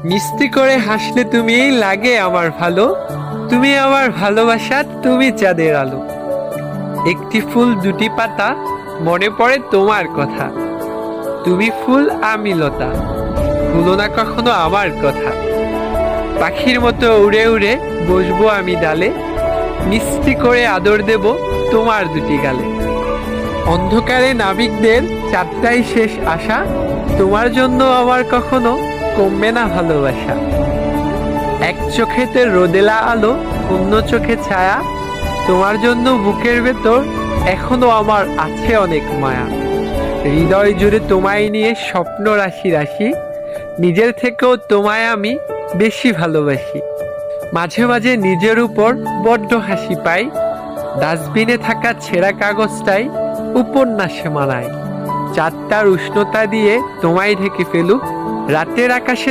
মিষ্টি করে হাসলে তুমি লাগে আমার ভালো, তুমি আমার ভালোবাসা, তুমি চাঁদের আলো। একটি ফুল দুটি পাতা, মনে পড়ে তোমার কথা। তুমি ফুল আমি লতা, ভুলো না কখনো আমার কথা। পাখির মতো উড়ে উড়ে বসবো আমি ডালে, মিষ্টি করে আদর দেব তোমার দুটি গালে। অন্ধকারে নাবিকদের চারটাই শেষ আশা, তোমার জন্য আমার কখনো কমবে না ভালোবাসা। এক চোখেতে রোদেলা আলো, অন্য চোখে ছায়া, তোমার জন্য বুকের ভেতর এখনো আমার আছে অনেক মায়া। হৃদয় জুড়ে তোমায় নিয়ে স্বপ্ন রাশি রাশি, নিজের থেকেও তোমায় আমি বেশি ভালোবাসি। মাঝে মাঝে নিজের উপর বড্ড হাসি পাই, ডাস্টবিনে থাকা ছেঁড়া কাগজটাই উপন্যাসে মানায়। চাঁদটার উষ্ণতা দিয়ে তোমায় ঢেকে ফেলুক, রাতের আকাশে